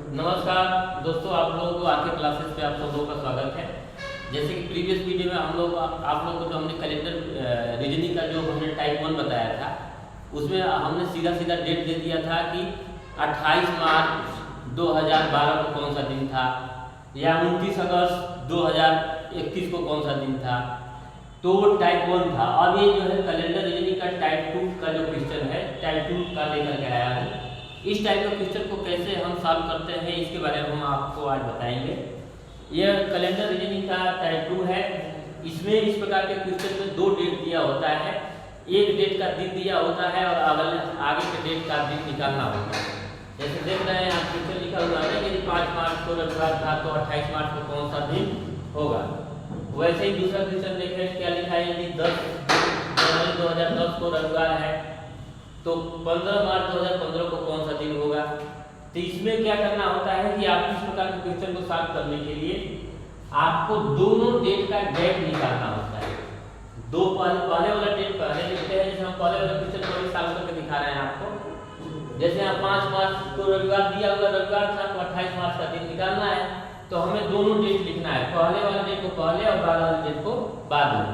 नमस्कार दोस्तों, आप लोगों को आपके क्लासेस पे आप सब लोगों का स्वागत है। जैसे कि प्रीवियस वीडियो में हम लोग आप लोगों को जो हमने कैलेंडर रीजनिंग का जो हमने टाइप 1 बताया था, उसमें हमने सीधा सीधा डेट दे दिया था कि 28 मार्च 2012 को कौन सा दिन था, या 29 अगस्त 2021 को कौन सा दिन था। तो वो टाइप 1 था। अब ये जो है कैलेंडर रीजनिंग का टाइप 2 का जो क्वेश्चन है, टाइप 2 का लेकर के आया हूँ। इस टाइप के क्वेश्चन को कैसे हम सॉल्व करते हैं, इसके बारे में हम आपको आज बताएंगे। यह कैलेंडर रीजनिंग का टाइप 2 है। इसमें इस प्रकार के क्वेश्चन में दो डेट दिया होता है, एक डेट का दिन दिया होता है और आगे के डेट का दिन निकालना होता है। जैसे देख रहे हैं आप, क्वेश्चन लिखा हुआ है यदि 5 मार्च को रविवार था तो 28 मार्च को कौन सा दिन होगा। वैसे ही दूसरा क्वेश्चन देखें, क्या लिखा है, यदि 10 जनवरी 2010 को रविवार है तो 15 मार्च 2015 को कौन सा दिन होगा। तो इसमें क्या करना होता है कि आप इस प्रकार के क्वेश्चन को सॉल्व करने के लिए आपको दोनों डेट का गैप निकालना होता है। दो पहले वाला डेट पहले लिखते हैं, जैसे हम पहले वाला क्वेश्चन को भी सॉल्व करके दिखा रहे हैं आपको। जैसे यहाँ 5 मार्च को रविवार दिया हुआ, रविवार था तो 28 मार्च का दिन निकालना है, तो हमें दोनों डेट लिखना है, पहले वाले डेट को पहले और बाद वाले डेट को बाद में,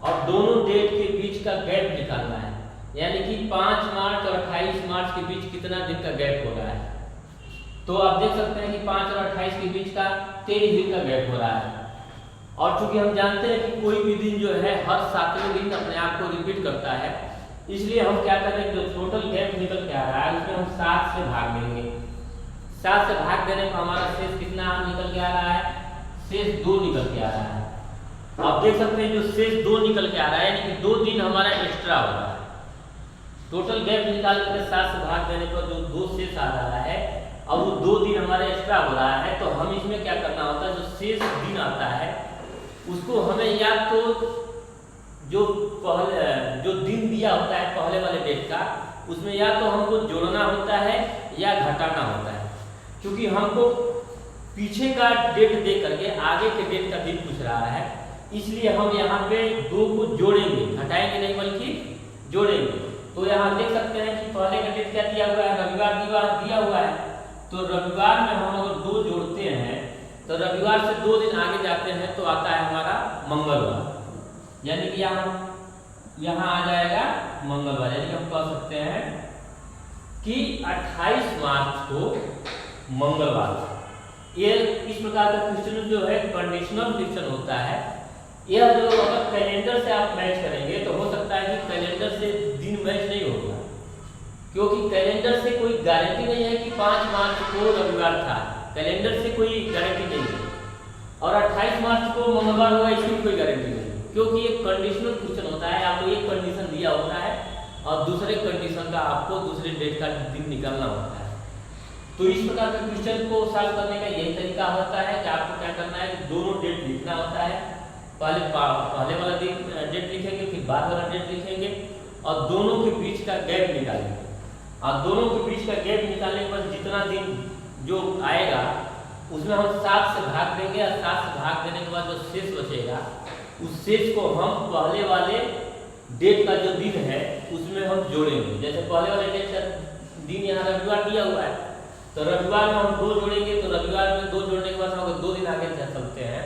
और दोनों डेट के बीच का गैप निकालना है। यानी कि 5 मार्च और 28 मार्च के बीच कितना दिन का गैप हो रहा है। तो आप देख सकते हैं कि 5 और 28 के बीच का 23 दिन का गैप हो रहा है। और चूंकि हम जानते हैं कि कोई भी दिन जो है हर 7वें दिन अपने आप को रिपीट करता है, इसलिए हम क्या करेंगे, जो टोटल गैप निकल के आ रहा है उसमें हम 7 से भाग देंगे। 7 से भाग देने पर हमारा शेष कितना निकल के आ रहा है, शेष 2 निकल के आ रहा है। आप देख सकते हैं जो शेष 2 निकल के आ रहा है, यानी कि 2 दिन हमारा एक्स्ट्रा हो रहा है। टोटल गैप निकाल कर 7 से भाग देने पर जो 2 शेष आ रहा है, अब वो 2 दिन हमारे एक्स्ट्रा हो रहा है, तो हम इसमें क्या करना होता है, जो शेष दिन आता है उसको हमें या तो जो दिन दिया होता है पहले वाले डेट का, उसमें या तो हमको जोड़ना होता है या घटाना होता है। क्योंकि हमको पीछे का डेट दे करके आगे के डेट का दिन पूछ रहा है, इसलिए हम यहाँ पे 2 को जोड़ेंगे, घटाएंगे नहीं बल्कि जोड़ेंगे। तो यहाँ देख सकते हैं कि पहले का डेट क्या दिया हुआ है, रविवार दिया हुआ है। तो रविवार में हम अगर 2 जोड़ते हैं तो रविवार से 2 दिन आगे जाते हैं तो आता है हमारा मंगलवार, यानी कि यहाँ आ जाएगा मंगलवार। यानी कि हम कह सकते हैं कि 28 मार्च को मंगलवार। ये इस प्रकार का क्वेश्चन जो है कंडीशनल क्वेश्चन होता है। यह जो अगर कैलेंडर से आप मैच करेंगे तो हो सकता है कि कैलेंडर से दिन मैच नहीं होगा, क्योंकि कैलेंडर से कोई गारंटी नहीं है कि 5 मार्च को रविवार था, कैलेंडर से कोई गारंटी नहीं है। और 28 मार्च को मंगलवार होगा, इसकी कोई गारंटी नहीं है, क्योंकि एक कंडीशनल क्वेश्चन होता है। आपको एक कंडीशन दिया होता है और दूसरे कंडीशन का आपको दूसरे डेट का दिन निकालना होता है। तो इस प्रकार के क्वेश्चन को सॉल्व करने का यही तरीका होता है कि आपको क्या करना है, दोनों डेट लिखना होता है। पहले वाला डेट लिखेंगे, फिर बाद वाला डेट लिखेंगे और दोनों के बीच का गैप निकालेंगे। और दोनों के बीच का गैप निकालने के बाद जितना दिन जो आएगा उसमें हम 7 से भाग देंगे, और 7 से भाग देने के बाद जो शेष बचेगा उस शेष को हम पहले वाले डेट का जो दिन है उसमें हम जोड़ेंगे। जैसे पहले वाले डेट का दिन यहाँ रविवार दिया हुआ है, तो रविवार में हम 2 जोड़ेंगे, तो रविवार में 2 जोड़ने के बाद हम अगर 2 दिन आगे जा सकते हैं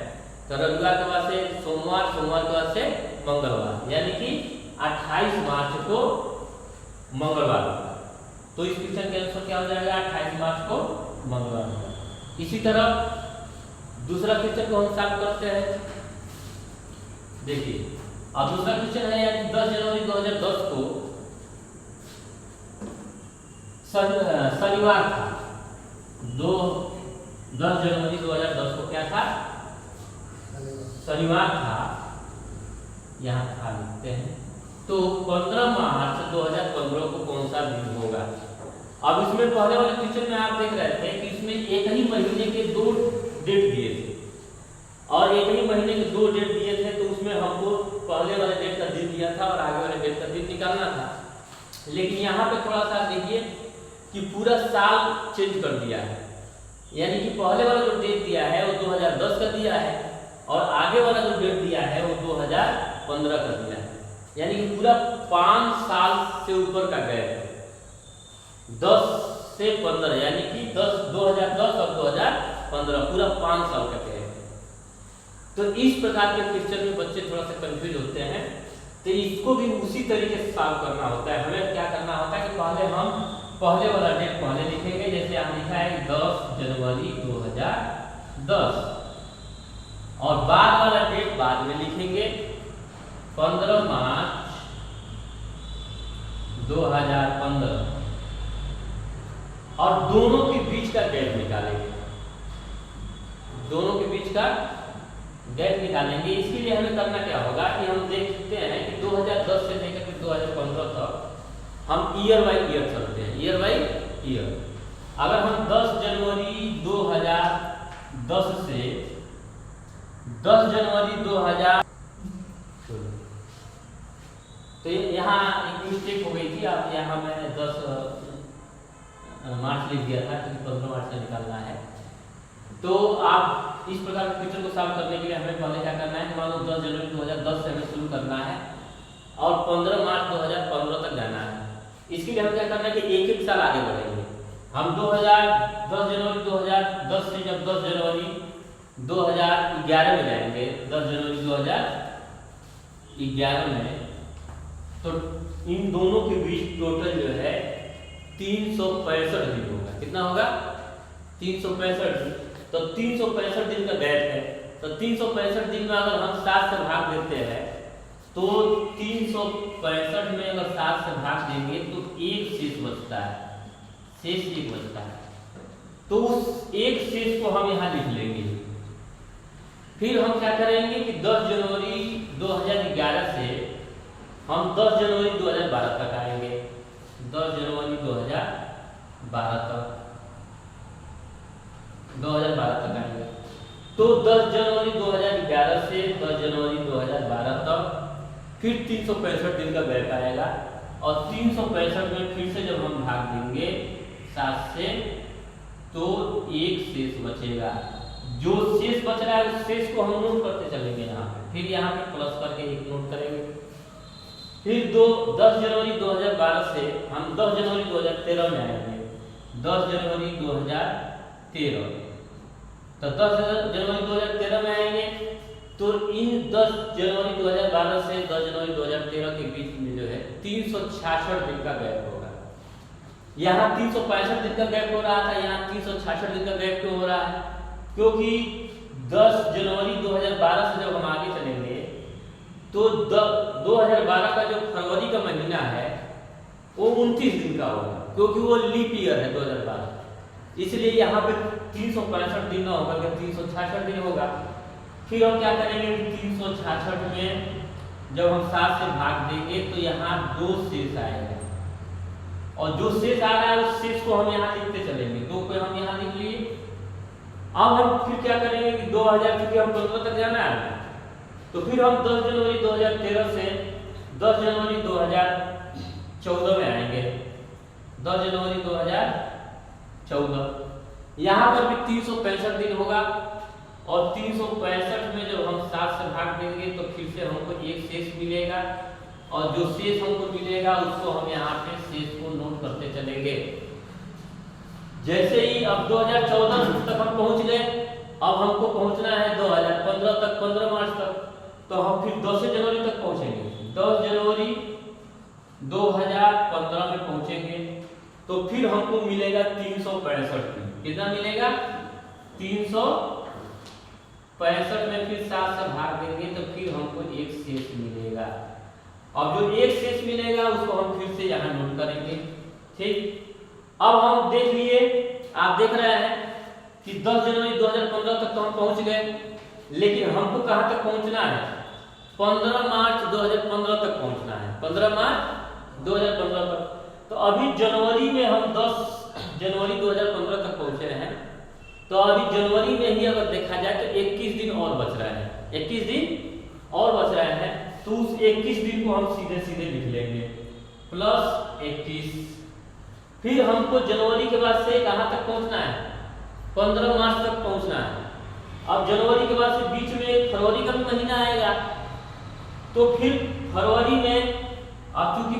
तो रविवार के बाद से सोमवार, सोमवार के बाद से मंगलवार, यानी कि 28 मार्च को मंगलवार होगा। तो इस क्वेश्चन के आंसर क्या हो जाएगा, 28 मार्च को मंगलवार होगा। इसी तरह दूसरा क्वेश्चन को हम सॉल्व करते हैं। देखिए, अब दूसरा क्वेश्चन है, यानी 10 जनवरी 2010 को शनिवार था। 10 जनवरी 2010 को क्या था, शनिवार था, यहाँ था लिखते हैं। तो 15 मार्च 2015 को कौन सा दिन होगा। अब इसमें पहले वाले क्वेश्चन में आप देख रहे थे कि इसमें एक ही महीने के 2 डेट दिए थे, और एक ही महीने के 2 डेट दिए थे, तो उसमें हमको पहले वाले डेट का दिन दिया था और आगे वाले डेट का दिन निकालना था। लेकिन यहाँ पे थोड़ा सा देखिए कि पूरा साल चेंज कर दिया है, यानी कि पहले वाला जो डेट दिया है वो 2010 का दिया है और आगे वाला जो डेट दिया है वो 2015 का दिया है, यानी कि पूरा 5 साल से ऊपर का गैप है। 10 से 15 यानी कि 2010 और 15 पूरा 5 साल का गैप है। तो इस प्रकार के क्वेश्चन में बच्चे थोड़ा सा कंफ्यूज होते हैं, तो इसको भी उसी तरीके से सॉल्व करना होता है। हमें क्या करना होता है कि पहले हम पहले वाला डेट पहले लिखेंगे, जैसे यहाँ लिखा है 10 जनवरी 2010, और बाद वाला डेट बाद में लिखेंगे 15 मार्च 2015, और दोनों के बीच का गैप निकालेंगे, दोनों के बीच का गैप निकालेंगे। इसके लिए हमें करना क्या होगा कि हम देखते हैं कि 2010 से लेकर के 2015 तक हम ईयर बाई ईयर चलते हैं, ईयर बाई ईयर। अगर हम 10 जनवरी 2010 से 10 जनवरी 2000, तो यहाँ एक मिस्टेक हो गई थी, आप यहाँ मैंने 10 मार्च लिख दिया था क्योंकि 15 मार्च से निकालना है। तो आप इस प्रकार के क्वेश्चन को सॉल्व करने के लिए हमें पहले क्या करना है, मान लो 10 जनवरी 2010 से हमें शुरू करना है और 15 मार्च 2015 तक जाना है। इसके लिए हमें क्या करना है कि एक एक साल आगे बढ़ेंगे। हम 10 जनवरी 2010 से जब 10 जनवरी 2011 में जाएंगे, 10 जनवरी 2011 में, तो इन दोनों के बीच टोटल जो है 365 दिन होगा। कितना होगा? 365 दिन। तो 365 दिन का गैप है, तो 365 दिन में अगर हम 7 से भाग देते हैं तो 365 में अगर 7 से भाग देंगे तो एक शेष बचता है, शेष एक बचता है। तो उस एक शेष को हम यहाँ लिख लेंगे। फिर हम क्या करेंगे कि 10 जनवरी 2011 से हम 10 जनवरी 2012 तक आएंगे, 10 जनवरी 2012 तक आएंगे। तो 10 जनवरी 2011 से 10 जनवरी 2012 तक फिर 365 दिन का गैप आएगा, और 365 में फिर से जब हम भाग देंगे 7 से तो एक शेष बचेगा। जो शेष बच रहा है उस शेष को हम नोट करते चलेंगे यहाँ पे, फिर यहाँ पे प्लस करके एक नोट करेंगे। फिर 10 जनवरी 2012 से हम 10 जनवरी 2013 में आएंगे, 10 जनवरी 2013। तो 10 जनवरी 2013 में आएंगे, तो इन 10 जनवरी 2012 से 10 जनवरी 2013 के बीच में जो है 366 दिन का गैप होगा। यहाँ 365 दिन का गैप हो रहा था, यहाँ 366 दिन का गैप क्यों हो रहा है? क्योंकि 10 जनवरी 2012 से जब हम आगे चलेंगे तो 2012 का जो फरवरी का महीना है वो 29 दिन का होगा, क्योंकि वो लीप ईयर है 2012, इसलिए यहाँ पे 365 दिन ना होगा, 366 दिन होगा। फिर हम क्या करेंगे, 366 में जब हम 7 से भाग देंगे तो यहाँ 2 शेष आएगा, और जो शेष आ रहा है उस शेष को हम यहाँ लिखते चलेंगे, 2 को हम यहाँ लिख लिए। अब हम फिर क्या करेंगे कि 2000 क्योंकि हम 15 तक जाना है, तो फिर हम 10 जनवरी 2013 से 10 जनवरी 2014 में आएंगे, 10 जनवरी 2014। यहाँ पर भी 365 दिन होगा, और 365 में जब हम 7 से भाग देंगे तो फिर से हमको एक शेष मिलेगा, और जो शेष हमको मिलेगा उसको हम यहाँ पे शेष को नोट करते चलेंगे। जैसे ही अब 2014 तक हम पहुँच गए, अब हमको पहुँचना है 2015 तक, 15 मार्च तक, तो हम फिर 10 जनवरी तक पहुँचेंगे, 10 जनवरी 2015 में पहुँचेंगे, तो फिर हमको मिलेगा 365 दिन। कितना मिलेगा? 365 में फिर 7 से भाग देंगे तो फिर हमको एक शेष मिलेगा, और जो एक शेष मिलेगा उसको हम फिर से यहाँ नोट करेंगे। ठीक, अब हम देख लिए, आप देख रहे हैं कि 10 जनवरी 2015 तक तो हम पहुंच गए, लेकिन हमको कहां तक पहुंचना है? 15 मार्च 2015 तक पहुंचना है, 15 मार्च 2015 तक। तो अभी जनवरी में हम 10 जनवरी 2015 तक पहुंचे हैं, तो अभी जनवरी में ही अगर देखा जाए तो 21 दिन और बच रहे हैं, 21 दिन और बच रहे हैं, तो उस 21 दिन को हम सीधे सीधे लिख लेंगे, प्लस 21। फिर हमको जनवरी के बाद से कहां तक पहुंचना है? 15 मार्च तक पहुंचना है। अब जनवरी के बाद से बीच में फरवरी का भी महीना आएगा, तो फिर फरवरी में अब चूंकि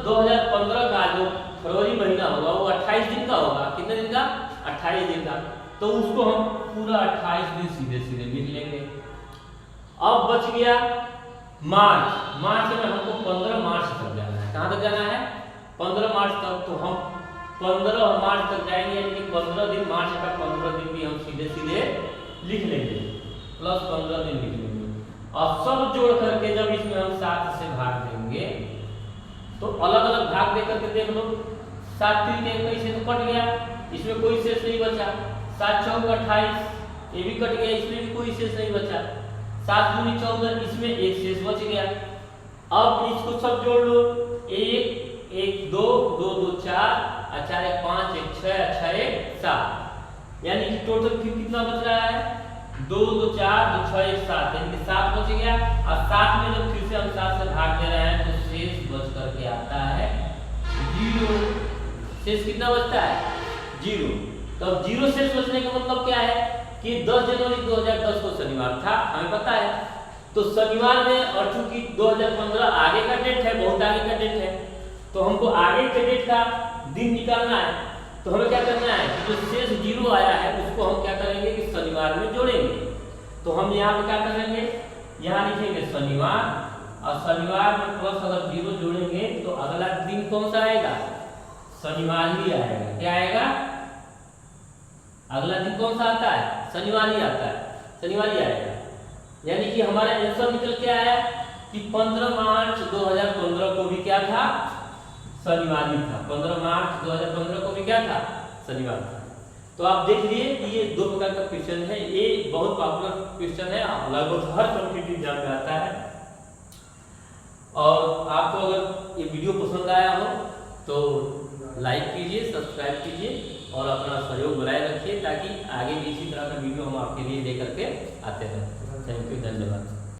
2015 का जो फरवरी महीना होगा वो 28 दिन का होगा। कितने दिन का? 28 दिन का, तो उसको हम पूरा 28 दिन सीधे सीधे लिख लेंगे। अब बच गया मार्च। मार्च में हमको 15 मार्च तक जाना है। कहाँ तक जाना है? 15 मार्च तक। तो हम 15 मार्च तक जाएंगे, यानी कि 15 दिन, मार्च का 15 दिन भी हम सीधे सीधे लिख लेंगे, प्लस 15 दिन लिख लेंगे। और सब जोड़ करके जब इसमें हम 7 से भाग देंगे तो अलग अलग भाग दे करके देख लो, 7 3 21 से तो कट गया, इसमें कोई शेष नहीं बचा। 7 चौक 28, ये भी कट गया, इसमें भी कोई शेष नहीं बचा। 7 दूनी 14, इसमें एक शेष बच गया। अब इसको सब जोड़ लो, 1 1 2 2 2 4 और 4 1 5 1 6 6 1 7, यानी कि टोटल फिर कितना बच रहा है? 2 2 4 2 6 1 7, यानी कि 7 बच गया। और 7 में जब फिर से हम 7 से भाग दे रहे हैं तो शेष बच करके आता है 0। शेष कितना बचता है? 0। तो अब 0 शेष बचने का मतलब क्या है कि 10 जनवरी 2010 को शनिवार था, हमें पता है। तो शनिवार में, और चूंकि 2015 आगे का डेट है, बहुत आगे का डेट है, तो हमको आगे के डेट का दिन निकालना है। तो हमें क्या करना है कि जो शेष 0 आया है उसको हम क्या करेंगे कि शनिवार में जोड़ेंगे। तो हम यहाँ पे क्या करेंगे, यहाँ लिखेंगे शनिवार, और शनिवार में प्लस अगर 0 जोड़ेंगे तो अगला दिन कौन सा आएगा? शनिवार ही आएगा। क्या आएगा? अगला दिन कौन सा आता है? शनिवार ही आता है, शनिवार ही आएगा। यानी कि हमारा आंसर निकल के आया कि 15 मार्च 2015 को भी क्या था? शनिवार ही था। 15 मार्च 2015 को भी क्या था? शनिवार था। तो आप देख लिए कि ये 2 प्रकार का क्वेश्चन है। ये बहुत पॉपुलर क्वेश्चन है, लगभग हर कॉम्पिटिटिव एग्जाम में आता है। और आपको अगर ये वीडियो पसंद आया हो तो लाइक कीजिए, सब्सक्राइब कीजिए और अपना सहयोग बनाए रखिए, ताकि आगे भी इसी तरह का वीडियो हम आपके लिए लेकर के आते रहें। थैंक यू, धन्यवाद।